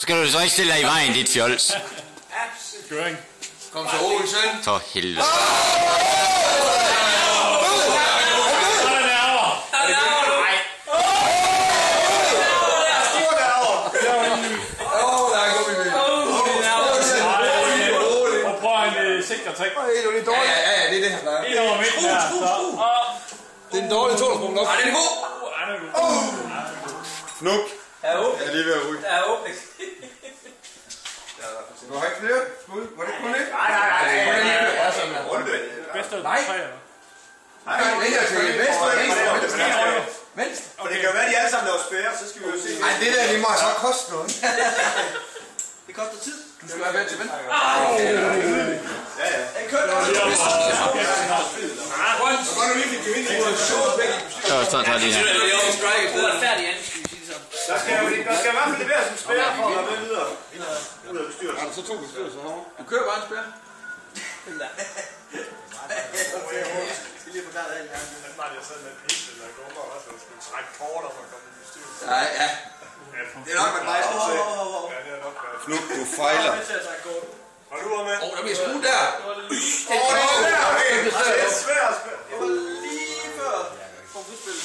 Skal du så ikke stille dig i vejen, dit fjols? Køring. Kom så Olsen. For helvede. Træk. Ja, det er det her. En over midten her. Det er en dårlig tålspunkt nok. Det er god. Fnuk. Ja, åbning. Jeg er lige ved at ryge. Ja, åbning. Du har ikke flere? Var det kun et? Nej. Bedste af 3 eller? Nej, det er til Venstre. For det kan jo være, at de alle sammen laver spærre, så skal vi jo se. Nej, det der, det må så koste noget. Det koster tid. Du skal være vendt til venstre. Ja. Den kører der. Så går du virkelig til vinde. Så tager de her. Uretfærdig anden, skal vi sige det sådan. Der skal i hvert fald leveres en spærre for at være med videre. Ud af bestyrelsen. Så tog bestyrelsen herovre. Du kører bare en spær. Skal lige forklare det her. Ja. Det er nok, man bare skal se. Fnuk, du fejler. Har du med? Der bliver skruet der. Det er svært. Det var lige før for fodspil.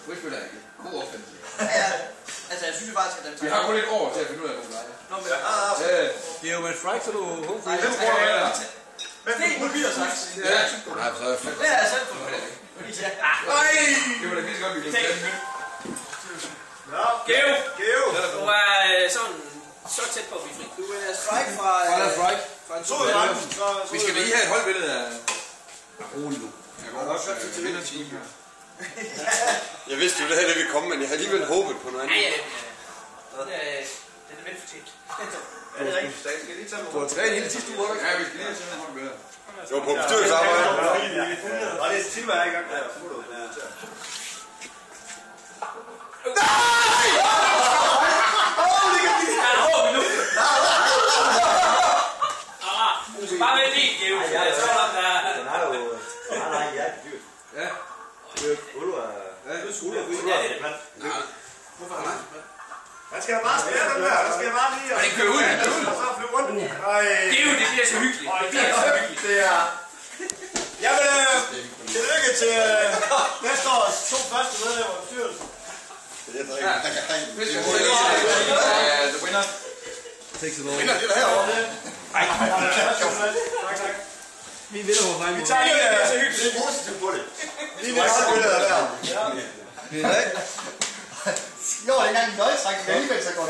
Fodspil er ikke. God offensiv. Ja, altså jeg synes faktisk, at den Vi har kun et år til at finde ud af, hvor du leger. Nå, men Det er jo med strike, så du håber. nej, Men det er det bliver sagt. Ja, nej, så er det fedt. Det er jeg selv for mig. Det var da lige så godt, vi kunne tage den. Geo! Du er sådan så tæt på at blive fri. Du er strike fra en sol. Vi skal lige have et holdbillede af rolig nu. Jeg går også til vinderteam her. Jeg vidste jo, det her det ville komme, men jeg havde alligevel håbet på noget andet. Ja. Det er velfortjent. Er det rigtigt? Skal jeg lige tage Du har trænet hele sidste uge, ikke? Ja, vi skal lige have sådan et holdbillede. Det var på bestyrelsesarbejde. Og det er Silva, jeg er i gang med at få det. Bare vent lige, Geo. Jeg tror, der er... Den er jo... Nej, jeg er dyrt. Ja. Ulla er... Ja, Ulla er det. Hvorfor har du Man skal bare spære den der. Der skal jeg bare lige... det kører ud. Og så flyve rundt. Geo, det bliver så hyggeligt. Det bliver så hyggeligt. Det er... Jamen, tillykke til næste års 2 første medlemmer af bestyrelsen. The winner. Vinder det der herovre. Tak. Vi vinder på vej. Vi tager lige så hyggeligt. Det er positivt på det. Lige næste billede der. Det er det. Jo, det er engang en døjtræk, men alligevel så går